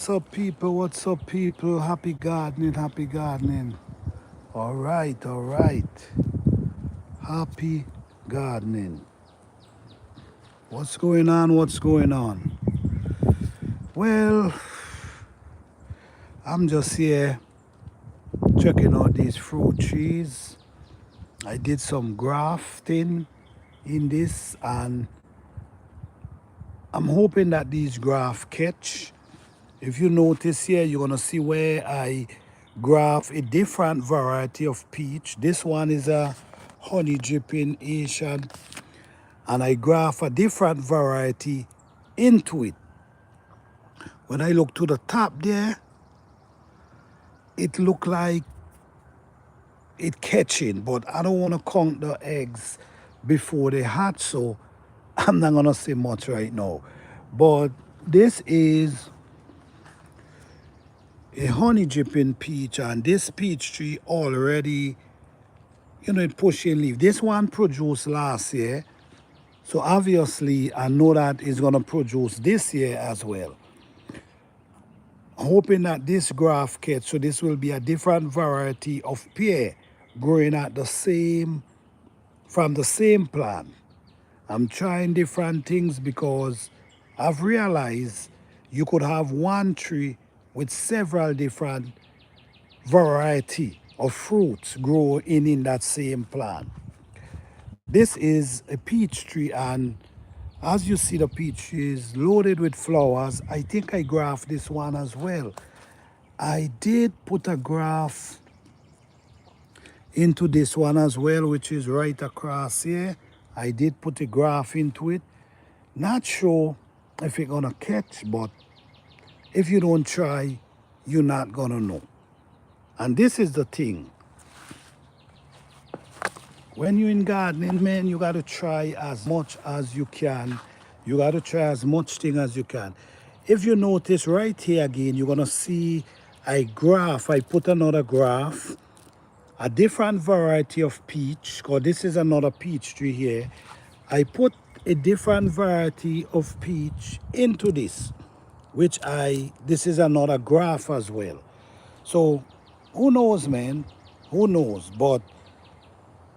What's up, people? What's up, people? Happy gardening, happy gardening. All right, all right. Happy gardening. What's going on? What's going on? Well, I'm just here checking out these fruit trees. I did some grafting in this, and I'm hoping that these graft catch. If you notice here, you're gonna see where I graft a different variety of peach. This one is a honey dripping Asian, and I graft a different variety into it. When I look to the top there, it look like it catching, but I don't want to count the eggs before they hatch, so I'm not gonna say much right now. But this is a honey dripping peach, and this peach tree already, it pushing leaf. This one produced last year, so obviously I know that it's gonna produce this year as well. Hoping that this graft catch, so this will be a different variety of pear growing at the same, from the same plant. I'm trying different things because I've realized you could have one tree with several different variety of fruits growing in that same plant. This is a peach tree, and as you see, the peach tree is loaded with flowers. I think I graphed this one as well. I did put a graft into this one as well, which is right across here. I did put a graft into it. Not sure if it's gonna catch, but if you don't try, you're not gonna know. And this is the thing. When you're in gardening, man, you gotta try as much as you can. You gotta try as much thing as you can. If you notice right here again, you're gonna see I put another graph, a different variety of peach, because this is another peach tree here. I put a different variety of peach into this, this is another graph as well. So who knows, man? Who knows? But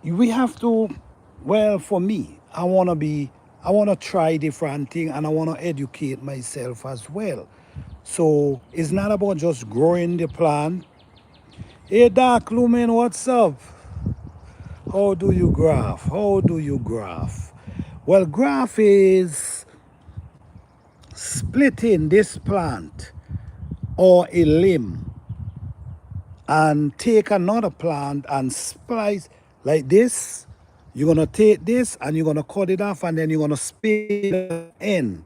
we have to, well, for me, I want to try different things, and I want to educate myself as well. So it's not about just growing the plant. Hey, Dark Lumen, what's up? How do you graph? How do you graph? Well, graph is splitting this plant or a limb and take another plant and splice like this. You're gonna take this and you're gonna cut it off, and then you're gonna split the end.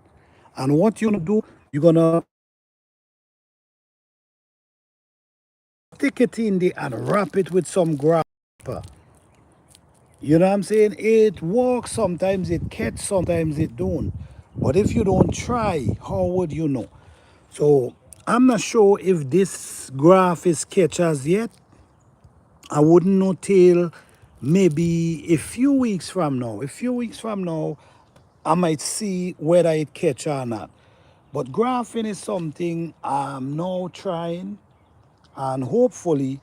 And what you're gonna do, you're gonna stick it in there and wrap it with some grapper. You know what I'm saying? It works, sometimes it catch, sometimes it don't. But if you don't try, how would you know? So I'm not sure if this graph is catch as yet. I wouldn't know till maybe a few weeks from now. A few weeks from now, I might see whether it catch or not. But graphing is something I'm now trying, and hopefully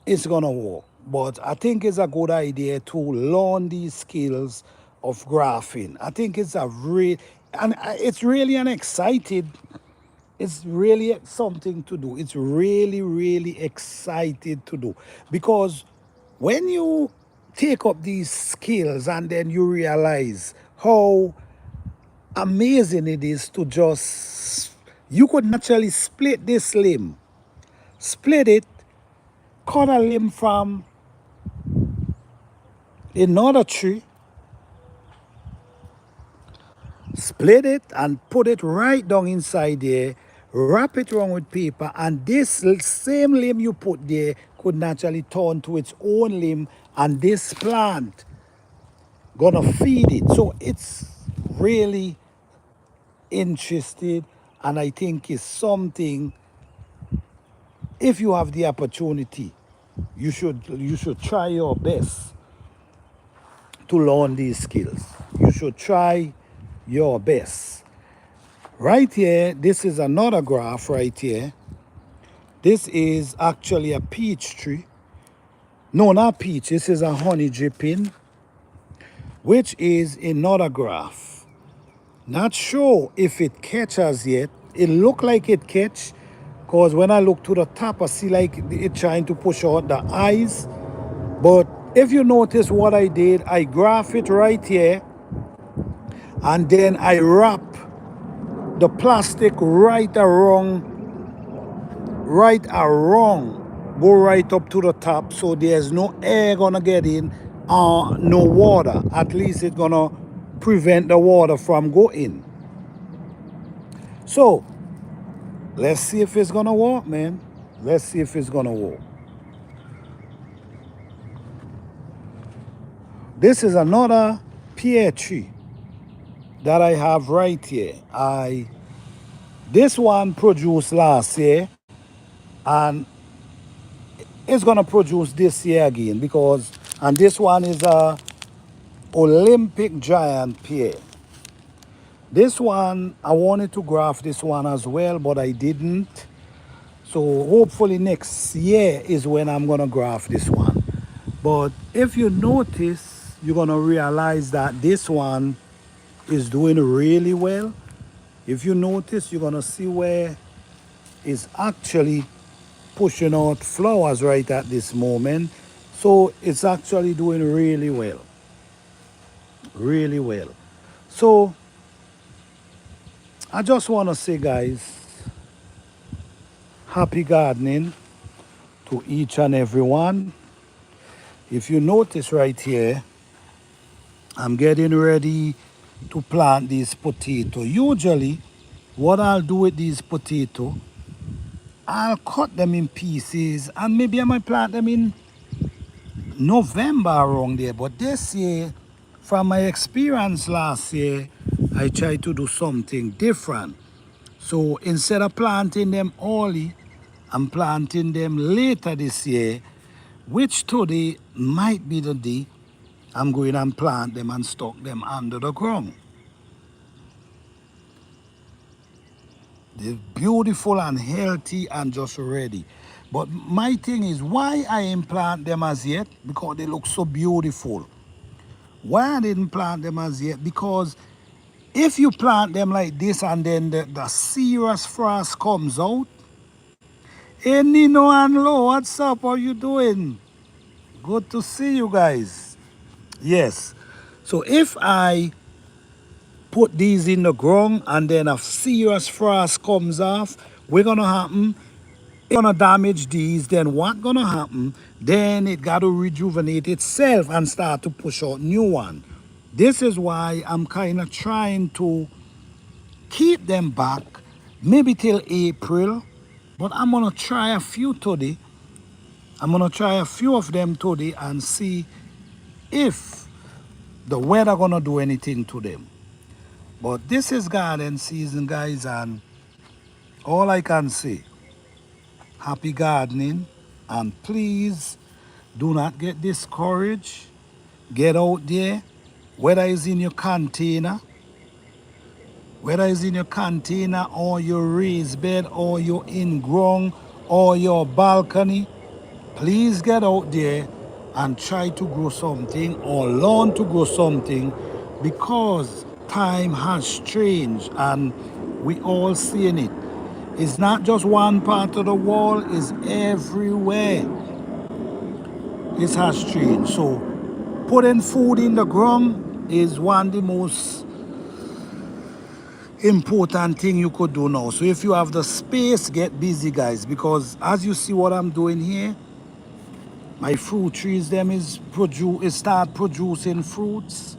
it's gonna work. But I think it's a good idea to learn these skills of graphing. I think it's it's really an excited, it's really something to do. It's really, really excited to do. Because when you take up these skills and then you realize how amazing it is to just, you could naturally split this limb, split it, cut a limb from another tree, split it and put it right down inside there, wrap it around with paper, and this same limb you put there could naturally turn to its own limb, and this plant gonna feed it. So it's really interested, and I think it's something, if you have the opportunity, you should try your best to learn these skills. You should try your best. Right here, this is another graph right here. This is actually a peach tree. No, not peach. This is a honey dripping, which is another graph. Not sure if it catches yet. It look like it catch, because when I look to the top, I see like it trying to push out the eyes. But if you notice what I did, I graph it right here, and then I wrap the plastic right around, go right up to the top, so there's no air gonna get in, no water. At least it's gonna prevent the water from going. So let's see if it's gonna work, man. Let's see if it's gonna work. This is another pear tree that I have right here. This one produced last year, and it's gonna produce this year again, because, and this one is a Olympic giant pear. This one, I wanted to graft this one as well, but I didn't. So hopefully next year is when I'm gonna graft this one. But if you notice, you're gonna realize that this one is doing really well. If you notice, you're gonna see where it's actually pushing out flowers right at this moment. So it's actually doing really well, really well. So I just wanna say, guys, happy gardening to each and every one. If you notice right here, I'm getting ready to plant these potatoes. Usually, what I'll do with these potatoes, I'll cut them in pieces, and maybe I might plant them in November around there. But this year, from my experience last year, I tried to do something different. So instead of planting them early, I'm planting them later this year, which today might be the day I'm going and plant them and stock them under the ground. They're beautiful and healthy and just ready. But my thing is, why I ain't plant them as yet? Because they look so beautiful. Why I didn't plant them as yet? Because if you plant them like this and then the serious frost comes out, hey Nino and Lo, what's up? How you doing? Good to see you guys. Yes. So if I put these in the ground and then a serious frost comes off, what's gonna happen? It's gonna damage these. Then what gonna happen? Then it got to rejuvenate itself and start to push out new one. This is why I'm kind of trying to keep them back, maybe till April. But I'm gonna try a few today. I'm gonna try a few of them today and see if the weather gonna do anything to them. But this is garden season, guys, and all I can say, happy gardening, and please do not get discouraged. Get out there, whether it's in your container, whether it's in your container or your raised bed or your in ground or your balcony. Please get out there and try to grow something or learn to grow something, because time has changed and we all seeing it. It's not just one part of the world, it's everywhere. It has changed. So putting food in the ground is one of the most important thing you could do now. So if you have the space, get busy, guys, because as you see what I'm doing here, my fruit trees them is start producing fruits,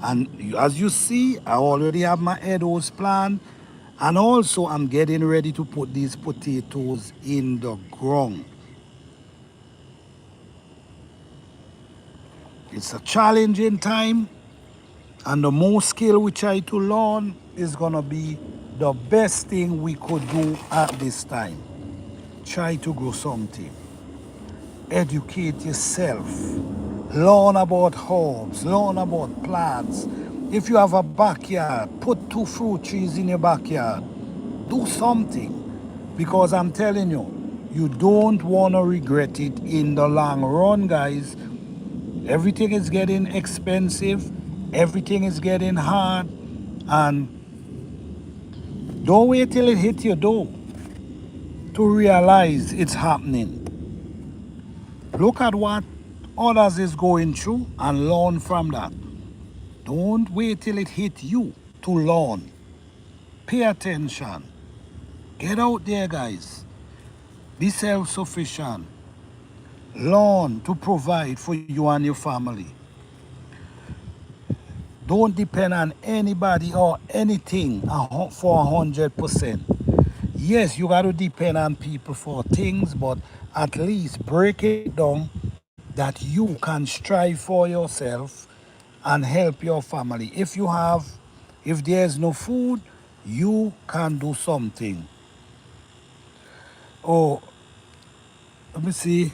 and as you see, I already have my headers planted, and also I'm getting ready to put these potatoes in the ground. It's a challenging time, and the more skill we try to learn is gonna be the best thing we could do at this time. Try to grow something. Educate yourself. Learn about herbs. Learn about plants. If you have a backyard, put 2 fruit trees in your backyard. Do something. Because I'm telling you, you don't want to regret it in the long run, guys. Everything is getting expensive. Everything is getting hard. And don't wait till it hits your door to realize it's happening. Look at what others is going through and learn from that. Don't wait till it hit you to learn. Pay attention. Get out there, guys. Be self-sufficient. Learn to provide for you and your family. Don't depend on anybody or anything for 100%. Yes, you got to depend on people for things, but at least break it down that you can strive for yourself and help your family. If there's no food, you can do something. Oh, let me see.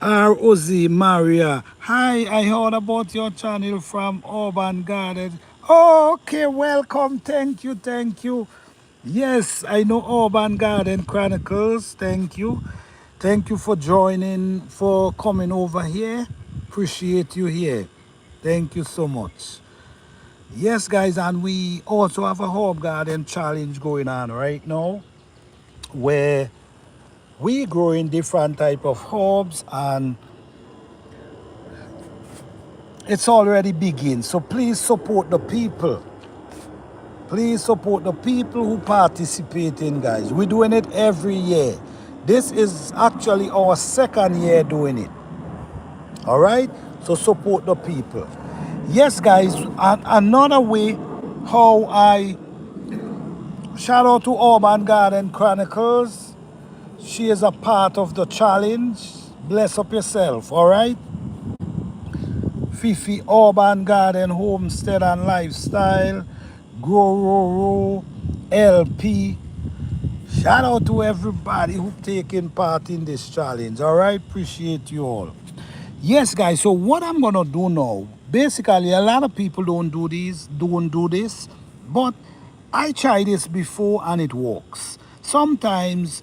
R.O.Z. Maria. Hi, I heard about your channel from Urban Garden. Oh, okay, welcome. Thank you, thank you. Yes, I know Urban Garden Chronicles. Thank you. Thank you for joining, for coming over here. Appreciate you here. Thank you so much. Yes, guys, and we also have a herb garden challenge going on right now where we growing different type of herbs and it's already begin. So please support the people. Please support the people who participate in, guys. We're doing it every year. This is actually our second year doing it. All right? So support the people. Yes, guys, another way how I shout out to Urban Garden Chronicles. She is a part of the challenge. Bless up yourself, all right? Fifi Urban Garden Homestead and Lifestyle, Grow LP. Shout out to everybody who taking part in this challenge. All right, appreciate you all. Yes, guys. So what I'm gonna do now? Basically, a lot of people don't do this, but I tried this before and it works. Sometimes,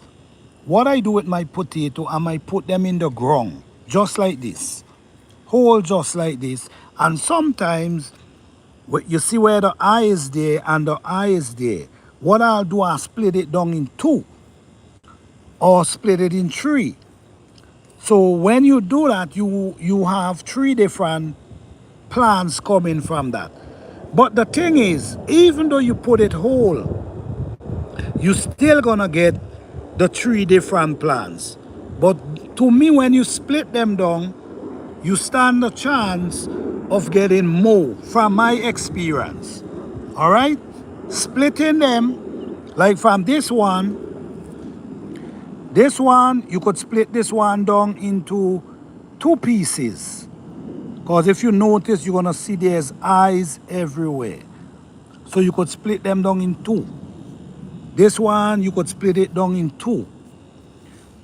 what I do with my potato, I might put them in the ground, just like this. Hole just like this, and sometimes you see where the eye is there and the eye is there. What I'll do, I'll split it down in 2 or split it in 3. So when you do that, you have 3 different plants coming from that. But the thing is, even though you put it whole, you still gonna get the 3 different plants. But to me, when you split them down, you stand a chance of getting more from my experience. All right? Splitting them, like from this one, you could split this one down into 2 pieces. Because if you notice, you're going to see there's eyes everywhere. So you could split them down in 2. This one, you could split it down in 2.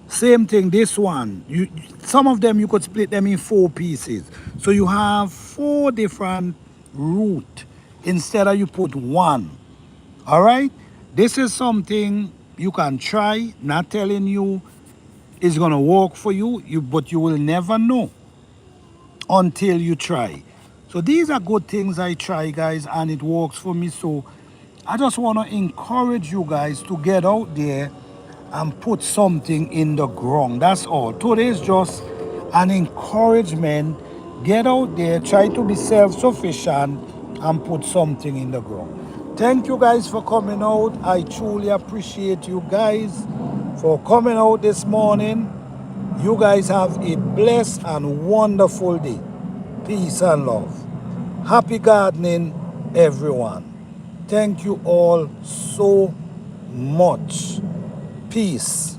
Same thing, this one. Some of them, you could split them in 4 pieces. So you have 4 different root instead of you put 1. All right? This is something you can try. Not telling you it's going to work for you, but you will never know until you try. So these are good things I try, guys, and it works for me. So I just want to encourage you guys to get out there and put something in the ground. That's all. Today is just an encouragement. Get out there, try to be self-sufficient and put something in the ground. Thank you guys for coming out. I truly appreciate you guys for coming out this morning. You guys have a blessed and wonderful day. Peace and love. Happy gardening, everyone. Thank you all so much. Peace.